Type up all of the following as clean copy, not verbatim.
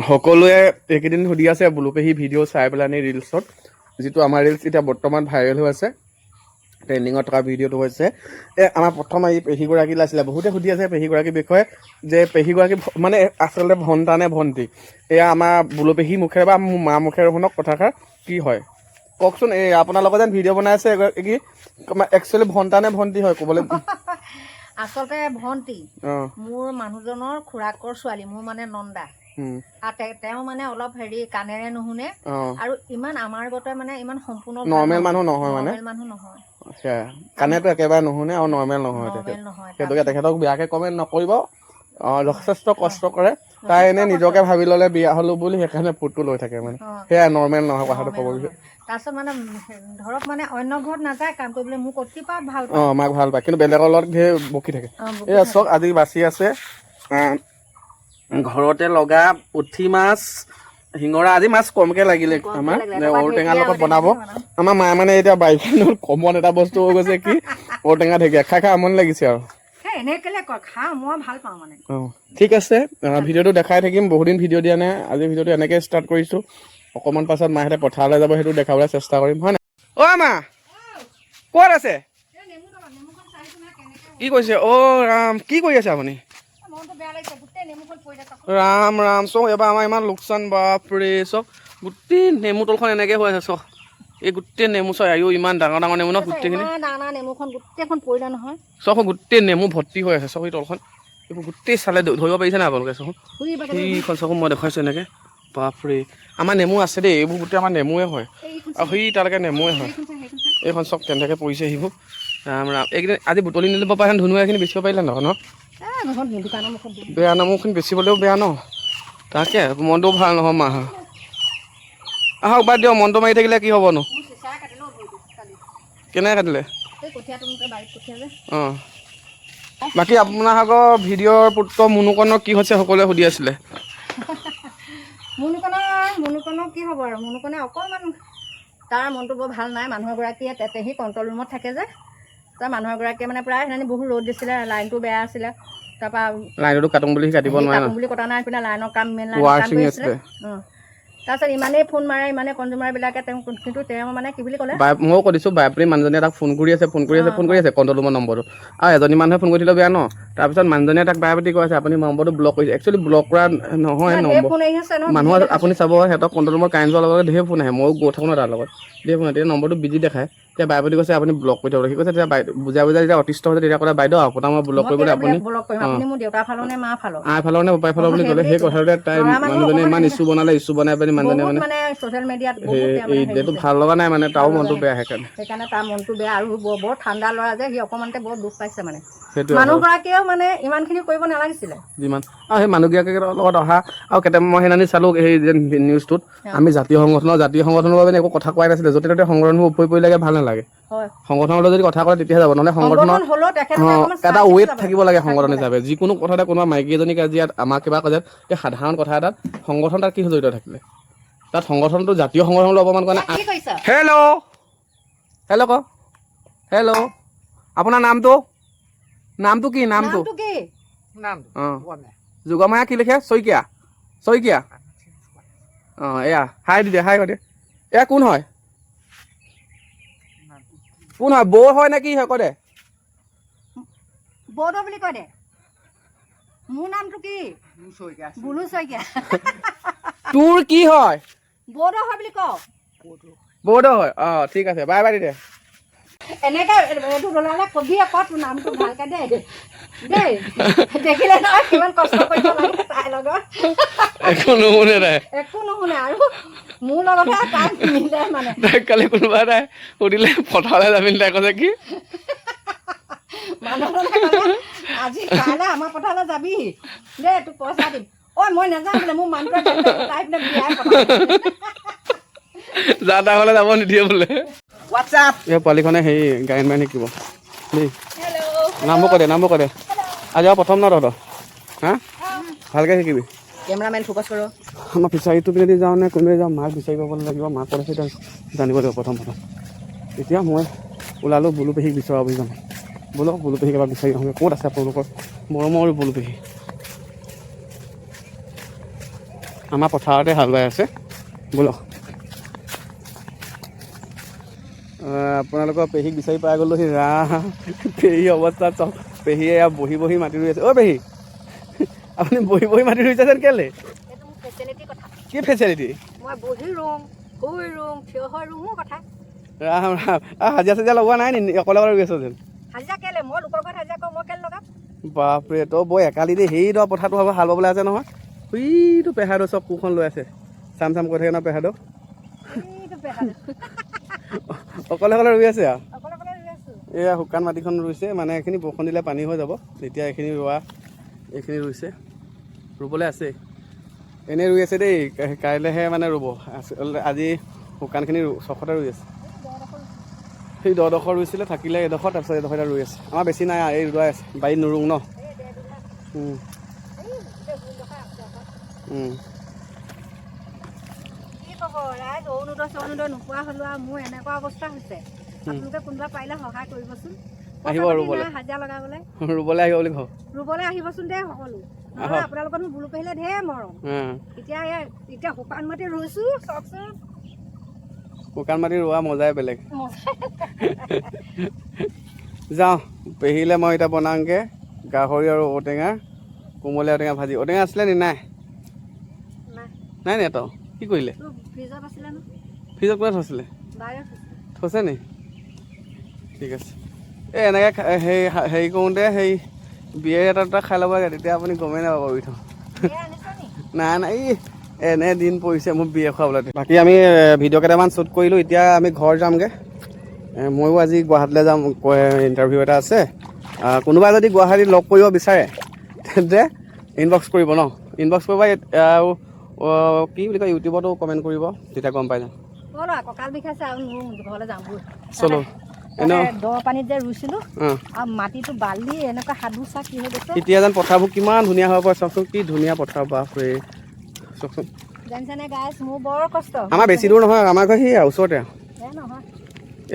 সকলোৱে এইকেইদিন সুধি আছে বুলু পেহী ভিডিঅ' চাই পেলাই ৰিলছত, যিটো আমাৰ ৰিলছ এতিয়া বৰ্তমান ভাইৰেল হৈ আছে, ট্ৰেণ্ডিঙত থকা ভিডিঅ'টো হৈছে আমাৰ প্ৰথম এই পেহীগৰাকী আছিলে। বহুতে সুধি আছে পেহীগৰাকীৰ বিষয়ে, যে পেহীগৰাকী মানে আচলতে ভণ্টা নে ভণ্টি। এয়া আমাৰ বুলু পেহী মুখেৰে বা মোৰ মা মুখেৰে শুনক কথাষাৰ কি হয় কওকচোন। এই আপোনাৰ লগত যেন ভিডিঅ' বনাই আছে কি একচুৱেলি ভণ্টা নে ভণ্টি হয় ক'বলৈ? আচলতে ভণ্টি, মোৰ মানুহজনৰ খুৰাকৰ ছোৱালী, মোৰ মানে নন্দা। আৰু তেওঁ মানে অলপ কাণেৰে নুশুনে আৰু ইমান আমাৰ গতে মানে ইমান সম্পূৰ্ণ নৰ্মেল মানুহ নহয়, মানে মানুহ নহয়। কাণেতো একেবাৰে নুশুনে আৰু নৰ্মেল নহয় তেখেত। সেইটোকে তেখেতক বেয়াকে কমেণ্ট নকৰিব। যথেষ্ট কষ্ট কৰে, তাই এনেই নিজকে ভাবি ল'লে বিয়া হ'লো বুলি সেইকাৰণে ফুটটো লৈ থাকে, মানে সেয়াই নৰ্মেল নহয় কথাটো ক'ব বিচাৰিছে। তাৰপিছত মানে ধৰক মানে অন্য ঘৰত নাযায় কাম কৰিবলৈ, মোক অতিপাত ভাল পায়। মাক ভাল পায়, কিন্তু বেলেগৰ লগত ধেৰ বকি থাকে। এয়া চক আজি বাচি আছে ঘৰতে লগা পুঠি মাছ, শিঙৰা। আজি মাছ কমকে লাগিলে আমাৰ, ঔটেঙাৰ লগত বনাব আমাৰ মায়ে। মানে এতিয়া বাৰিষা কমন এটা বস্তু হৈ গৈছে কি ঔটেঙা ঢেকীয়া খাই খাই আমনি লাগিছে আৰু। ঠিক আছে, ভিডিঅ'টো দেখাই থাকিম। বহুদিন ভিডিঅ' দিয়া নাই, আজি ভিডিঅ'টো এনেকৈ ষ্টাৰ্ট কৰিছোঁ। অকণমান পাছত মাহঁতে পথাৰলৈ যাব, সেইটো দেখাবলৈ চেষ্টা কৰিম, হয় নাই? অ' মা ক'ত আছে? কি কৰিছে? অ' ৰাম, কি কৰি আছে আপুনি? ৰাম ৰাম, চক এবাৰ আমাৰ ইমান লোকচান, বাপৰে। চক গোটেই নেমু তলখন এনেকৈ হৈ আছে। চক এই গোটেই নেমু চক আয়ো ইমান ডাঙৰ ডাঙৰ নেমু ন, গোটেইখিনি চক গোটেই নেমু ভৰ্তি হৈ আছে। চক এই তলখন এইবোৰ গোটেই চালে ধৰিব পাৰিছে নাই আপোনালোকে? চক সেইখন চকু মই দেখুৱাইছোঁ এনেকৈ, বাপৰে। আমাৰ নেমু আছে দেই, এইবোৰ গোটেই আমাৰ নেমুৱে হয়, আৰু সেই তালৈকে নেমুৱে হয়। এইখন চক কেনেকৈ পৰিছে সেইবোৰ, ৰাম ৰাম। এইকেইদিন আজি বুটলি নিলিব পাৰে, ধুনুৱাখিনি বেচিব পাৰিলে নহয় ন? বেয়া ন, মোৰখিনি বেচিবলৈও বেয়া ন। তাকে মনটোও ভাল নহয় মাহ। আহক বাদ দিয়ক, মনটো মাৰি থাকিলে কি হ'বনো? কেনেকৈ কাটিলে? অঁ, বাকী আপোনাৰ আগৰ ভিডিঅ'ৰ পুত্ৰ মুনুকণৰ কি হৈছে সকলোৱে সুধি আছিলে। মুনুকণৰ কি হ'ব আৰু, মুনুকণে অকণমান তাৰ মনটো বৰ ভাল নাই। মানুহ এগৰাকীয়ে সি কণ্ট্ৰল ৰুমত থাকে যে, তাৰ মানুহ এগৰাকীয়ে মানে প্ৰায় সেইদিনা বহুত ৰ'দ দিছিলে, লাইনটো বেয়া আছিলে। তাৰপৰা লাইনটো কাটোং বুলি কাটিব নোৱাৰে, কাটোং বুলি কটা নাই, পিনে লাইনৰ কাম মেইন লাইনৰ কাম কৰি আছিলে। তাৰপিছত ইমানেই ফোন মাৰে, ইমানে কনজিউমাৰবিলাকে তেওঁ, কিন্তু তেওঁ মানে কি বুলি ক'লে, ময়ো কৈছোঁ বাপৰে মানুহজনীয়ে তাক ফোন কৰি আছে কণ্ট্ৰল ৰুমৰ নম্বৰটো, আৰু এজনী মানুহে ফোন কৰি দিলেও বেয়া ন। তাৰপিছত মানুহজনীয়ে তাক বাৰে প্ৰতি কৈ আছে আপুনি নম্বৰটো ব্লক কৰিছে। একচুৱেলি ব্লক কৰা নহয় নম্বৰ, মানুহ আপুনি চাব সিহঁতক কণ্ট্ৰল ৰুমৰ কাৰেণ্ট যোৱাৰ লগত ধেৰ ফোন আহে, ময়ো গৈ থাকোঁ ন তাৰ লগত, ধেৰ ফোন আহে। তেতিয়া নম্বৰটো বিজি দেখায়, তেতিয়া বাৰে প্ৰতি কৈছে আপুনি ব্লক কৰি থ'ব। সি কৈছে তেতিয়া বুজাই যেতিয়া অতিষ্ঠ হৈছে তেতিয়া ক'লে বাইদেউ আপোনাক মই ব্লক কৰিবলৈ আপুনি আই ফালৰ নে উপায় ফালৰ বুলি ক'লে। সেই কথাটোতে তাই মানুহজনে ইমান ইছ্যু বনাই পিনি মানুহজনে মানে ছ'চিয়েল মিডিয়াত এইটো ভাল লগা নাই, মানে তাৰো মনটো বেয়া। সেইকাৰণে তাৰ মনটো বেয়া, আৰু বৰ ঠাণ্ডা ল'ৰা যে, সি অকণমানতে বৰ দুখ পাইছে। মানে সেইটো মানুহগৰাকীয়েও মানে ইমানখিনি কৰিব নালাগিছিলে যিমান, আৰু সেই মানুহগৰাকীৰ লগত অহা আৰু কেতিয়াবা মই সেইদিনা চালোঁ সেই যে নিউজটোত, আমি জাতীয় সংগঠনৰ বাবে একো কথা কোৱাই নাছিলে। য'তে ত'তে সংগঠনবোৰ উপৰি পৰিলেগে ভাল নালাগে। সংগঠনৰ যদি কথা কয় তেতিয়াহে যাব, নহ'লে সংগঠনৰ এটা ৱেট থাকিব লাগে। সংগঠন হিচাপে যিকোনো কথাতে কোনোবা মাইকী এজনী কাজিয়াত আমাক কিবা কাজিয়াত, এই সাধাৰণ কথা এটাত সংগঠন তাত কি জড়িত থাকিলে, তাত সংগঠনটো জাতীয় সংগঠনলৈ অপমান কৰা নাই। হেল্ল' ক হেল্ল', আপোনাৰ নামটো কি? নামটো যোগমায়া কি লিখে? শইকীয়া। অঁ, এয়া হাই দি দে, হাই কৈ দে। এয়া কোন হয়? বৌ হয় নে কি হয়? কৈ দে। বৌদ বুলি কয় দে। মোৰ নামটো কি? বুলু শইকীয়া। তোৰ কি হয়? বৌদ হয় বুলি ক। বৌদ হয়। অঁ, ঠিক আছে, বাই বাই দি দে। এনেকে এইটো ল'লে কবি আকৌ তোৰ নামটো ভালকে দেই দেখিলে নহয় কিমান কষ্ট কৰিব লাগে তাইৰ লগত। একো নুশুনে আৰু মোৰ লগতহে তাই মিলে। মানে তাইক কালি কোনোবা এটাই সুধিলে পথাৰলৈ যাবি তাই কৈছে কি, মানুহজনে ক'লে আজি কাইলৈ আমাৰ পথাৰলৈ যাবি দেই, তোক পইচা দিম। ঐ মই নাযাওঁ বোলে, মোৰ মানুহটোৱে তাই পিনে বিয়াই পঠাব। যা তা হ'লে যাব নিদিয়ে বোলে। এই পোৱালিখনে হেৰি গায়ন বায়ন শিকিব দেই। নামবোৰ কৈ দে। আজি আৰু প্ৰথম ন তহঁতৰ? হা, ভালকৈ শিকিবি। কেমেৰামেন ফ'কাছ কৰ। আমাৰ ফিচাৰীটো পিনেদি যাওঁ নে কোনোৱে যাওঁ, মাছ বিচাৰি পাব লাগিব। মাক ক'ত আছে জানিব লাগিব প্ৰথম। এতিয়া মই ওলালোঁ বুলু পেহীক বিচৰা অভিযান। ব'লক বুলু পেহীক এবাৰ বিচাৰি আহোঁগৈ। ক'ত আছে আপোনালোকৰ মৰমৰ বুলু পেহী? আমাৰ পথাৰতে হাল বাই আছে বোলক আপোনালোকৰ পেহীক বিচাৰি পাই গ'লো সি ৰাহ পেহী অৱস্থাত চাওক পেহীয়ে বহি বহি মাটি ৰুই আছে অ' পেহী আপুনি বহি বহি মাটি ৰুইছে যেন কেলে কি ফেচিলিটি ৰাম ৰাম হাজিৰা চাজিৰা লগোৱা নাই নি অকলে অকলে ৰুই আছ যেন বাপৰে তই বৰ একালি দেই সেই ধৰ পথাৰটো হ'ব হাল বাবলৈ আছে নহয় ইটো পেহাটো চব কোৰখন লৈ আছে চাম চাম কৈ থাকে ন পেহাটো অকলে অকলে ৰুই আছে আৰু এয়া শুকান মাটিখন ৰুইছে মানে এইখিনি বৰষুণ দিলে পানী হৈ যাব তেতিয়া এইখিনি ৰুইছে ৰুবলৈ আছে এনেই ৰুই আছে দেই কাইলৈহে মানে ৰুব আজি শুকানখিনি চখতে ৰুই আছে সেই 10ডোখৰ ৰুইছিলে থাকিলে এডোখৰ তাৰপিছত এডোখৰ এটা ৰুই আছে আমাৰ বেছি নাই এই ৰুৱাই আছে বাৰীত নুৰুং ন নোপোৱা হলো আৰু মোৰ এনেকুৱা অৱস্থা হৈছে আপোনালোকে কোনোবা পাৰিলে সহায় কৰিবচোন আহিব ৰুবলৈ হাজিৰা লগাবলৈ ৰুবলৈ আহিব বুলি কওঁ ৰুবলৈ আহিবচোন দেই সকলো আপোনালোকৰ বুলু পেহিলে ঢেৰ মৰম এতিয়া শুকান মাটি ৰুইছো চাওকচোন শুকান মাটি ৰোৱা মজাই বেলেগ যাওঁ পেহিলে মই এতিয়া বনাওঁগৈ গাহৰি আৰু ঔটেঙা কোমলীয়া ঔটেঙা ভাজি ঔটেঙা আছিলে নি নাই নাই নি তই কি কৰিলে ফ্ৰিজত কোনে থৈছিলে থৈছে নি ঠিক আছে এই এনেকৈ হেৰি কৰোঁতে সেই বিয়েৰ এটা খাই ল'ব লাগে তেতিয়া আপুনি গমেই নাপাব ৰুই থওঁ নাই নাই এই এনে দিন পৰিছে মোক বিয়ে খুৱাবলৈ বাকী আমি ভিডিঅ' কেইটামান শ্বুট কৰিলোঁ এতিয়া আমি ঘৰ যামগৈ ময়ো আজি গুৱাহাটীলৈ যাম ইণ্টাৰভিউ এটা আছে কোনোবাই যদি গুৱাহাটীত লগ কৰিব বিচাৰে তেন্তে ইনবক্স কৰিব ন ইনবক্স কৰিব আৰু কি বুলি কয় ইউটিউবতো কমেণ্ট কৰিব তেতিয়া গম পাই যাম চলো পানীত যে ৰুইছিলো মাটিটো বালি এনেকুৱা সাধু চা কি হৈ গৈছে এতিয়া যেন পথাৰবোৰ কিমান ধুনীয়া হ'ব পাৰে চাওকচোন কি ধুনীয়া পথাৰ বাপৰে চাওকচোন আমাৰ বেছি দূৰ নহয় আমাৰ ঘৰ সেই ওচৰতে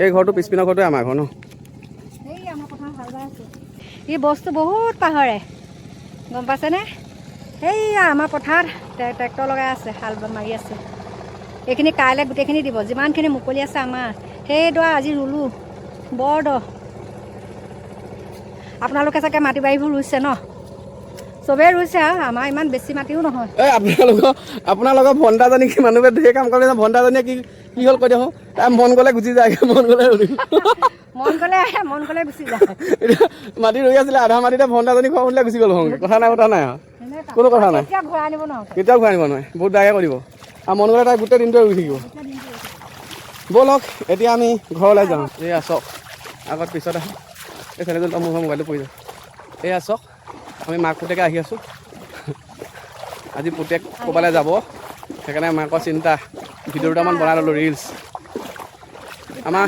এই ঘৰটো পিছপিনৰ ঘৰটোৱে আমাৰ ঘৰ ন ই বস্তু বহুত পাহৰে গম পাইছেনে সেইয়া আমাৰ পথাৰত ট্ৰেক্টৰ লগাই আছে হাল মাৰি আছে এইখিনি কাইলৈ গোটেইখিনি দিব যিমানখিনি মুকলি আছে আমাৰ সেইডৰা আজি ৰুলো বৰ দ আপোনালোকে চাগে মাটি বাৰীবোৰ ৰুইছে ন চবেই ৰুইছে আৰু আমাৰ ইমান বেছি মাটিও নহয় এই আপোনালোকৰ ভণ্টাজনী কি মানুহে ঢেৰ কাম কৰে ভণ্টাজনীয়ে কি হ'ল কৈ দিয়ক তাই মন গ'লে গুচি যায় মন গ'লে গুচি যায় এতিয়া মাটি ৰুই আছিলে আধা মাটিতে ভণ্টাজনী খোৱা সুধিলে গুচি গ'ল কথা নাই আৰু কোনো কথা নাই কেতিয়াও ঘূৰাই আনিব নোৱাৰে বহুত ডাঙৰ কৰিব আৰু মন গ'লে তাই গোটেই দিনটোৱে ৰুই থাকিব ব'লক এতিয়া আমি ঘৰলৈ যাওঁ এয়া চাওক আগত পিছত আহোঁ এই চেনেলটো মোৰ মোবাইলটো পৰি যাওঁ এয়া চাওক আমি মাক পুতেকে আহি আছোঁ আজি পুতেক ক'ৰবালৈ যাব সেইকাৰণে মাকৰ চিন্তা ভিডিঅ' দুটামান বনাই ল'লোঁ ৰিলছ আমাৰ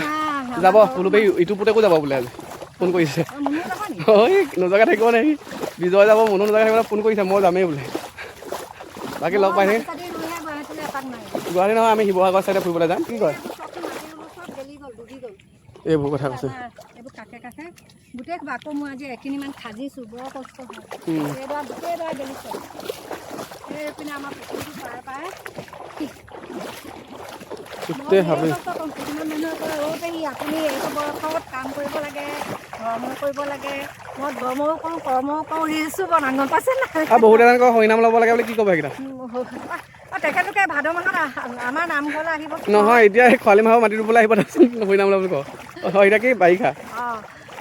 যাব বোলো পেহী ইটো পুতেকো যাব বোলে আজি ফোন কৰিছে ঐ নোজোৱাকৈ থাকিব নে বিজয় যাব মনো নোজোৱাকৈ থাকিবলৈ ফোন কৰিছে মই যামেই বোলে বাকী লগ পাই গুৱাহাটী নহয় আমি শিৱসাগৰ চাইডে ফুৰিবলৈ যাম কি কয় এইবোৰ কথা কৈছে গোটেই আকৌ মই আজি এখিনিমান খাজিছোঁ বৰ কষ্ট হয় এইপিনে আমাৰ পুখুৰীটো পাৰে পাৰে আপুনি এইটো বয়সত কাম কৰিব লাগে ধৰ্ম কৰিব লাগে মই ধৰ্মও কৰোঁ কৰ্মও কৰোঁ ৰিলছো বনাওঁ গম পাইছে নাই বহুত এনেকৈ হৰিনাম ল'ব লাগে বুলি কি ক'ব সেইকেইটা তেখেতলোকে ভাদ মাহত আমাৰ নামঘৰলৈ আহিব নহয় এতিয়া খৰালি মাহৰ মাটি ৰুবলৈ আহিব হৰিনাম ল'ব বুলি কওঁ এতিয়া কি বাৰিষা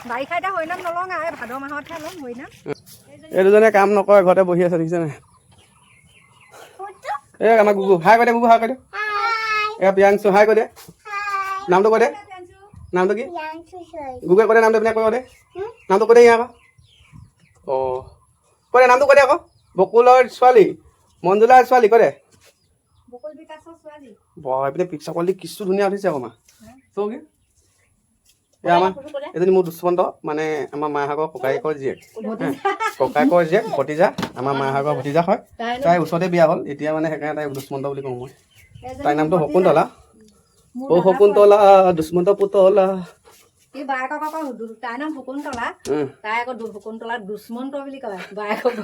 বাৰিষা এতিয়া হৰিনাম নলওঁ এই ভাদ মাহতহে ল'ম হৰিনাম এই দুজনে কাম নকৰে ঘৰতে বহি আছে দেখিছে নাই এই আমাৰ গুগু হাই কৈ দে গুগু হাই কৈ দে এয়া প্ৰিয়াংশু হাই কৈ দে নামটো কৈ দে নামটো কি গুগুৱে কৈ দে নামটো পিনে কৈ দে নামটো কৈ দে আকৌ অঁ কৈ দে নামটো কৈ দে আকৌ বকুলৰ ছোৱালী মঞ্জুলাৰ ছোৱালী কৈ দে এইপিনে পিক্সাৰ কোৱালিটি কিছু ধুনীয়া উঠিছে আকৌ মা চৌ কি এই আমাৰ এজনী মোৰ দুষ্মন্ত মানে আমাৰ মাহঁতৰ ককায়েকৰ জীয়েক ভতিজা আমাৰ মাহঁতৰ ভতিজা হয় তাই ওচৰতে বিয়া হ'ল এতিয়া মানে সেইকাৰণে তাই দুষ্মন্ত বুলি কওঁ মই তাইৰ নামটো শকুন্তলা অ শকুন্তলা দুষ্মন্ত পুতলা তাইৰ নাম শকুন্তলা তাই আকৌ শকুন্তলা দুষ্মন্ত বুলি কয় বায়েকক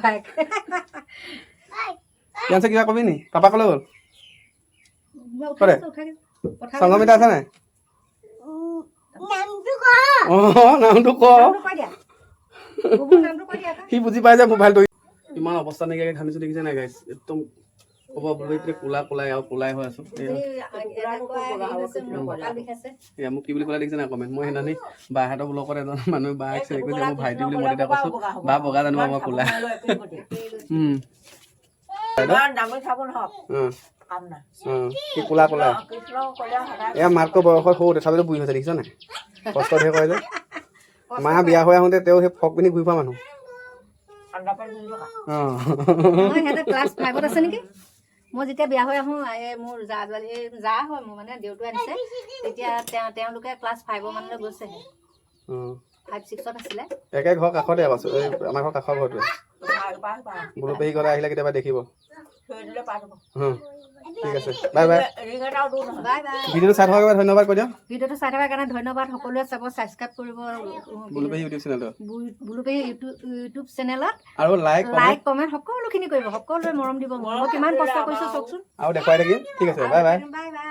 ইয়ানছে কিবা কবি নি পাপা কলৈ গ'ল কৰে সংগমিতা আছে নাই নামটো ক সি বুজি পাই যে মোবাইলটো ইমান অৱস্থা নাইকিয়াকৈ ঘামিছো দেখিছে নাই গাইছ একদম ক'ব বুলি কোলা কোলাই আৰু কোলাই হৈ আছো এয়া মোক কি বুলি ক'লে দেখিছে নাই কমেণ্ট মই সেইদিনাখনি বাহঁতৰ ব্লকত এজন মানুহে বাক চিলেক্ট কৰি মোৰ ভাইটি বুলি মই তেতিয়া কৈছো বা বগা জানিবা মই কোলা কি কোলা কোলা এয়া মাতকৈ বয়সত সৰু তথাপিতো বুঢ়ী হৈছে দেখিছ নাই কষ্ট ধেৰ কৰে যে মা বিয়া হৈ আহোঁতে তেওঁ সেই ফ্ৰক পিন্ধি ঘূৰি ফুৰা মানুহ ক্লাছ 5ত আছে নেকি মই যেতিয়া বিয়া হৈ আহোঁ মোৰ জা হয় মোৰ মানে দেউতাই আনিছে তেতিয়া তেওঁলোকে ক্লাছ 5 মানলৈ গৈছে 5-6ত আছিলে একে ঘৰ কাষতে আমাৰ ঘৰ কাষৰ ঘৰটোৱে বুলু পেহী গ'লে আহিলে কেতিয়াবা দেখিব ঠিক আছে বাই বাই ভিডিঅ'টো চাই থকাৰ বাবে ধন্যবাদ কৈ দিয়ক ভিডিঅ'টো চাই থকাৰ কাৰণে ধন্যবাদ সকলোৱে চাব ছাবস্ক্ৰাইব কৰিব বুলু পেহী ইউটিউব চেনেলটো বুলু পেহী ইউটিউব চেনেলত আৰু লাইক কমেণ্ট সকলোখিনি কৰিব সকলোৱে মৰম দিব মই কিমান কষ্ট কৰিছোঁ চাওকচোন আৰু দেখুৱাই থাকিম ঠিক আছে বাই বাই বাই বাই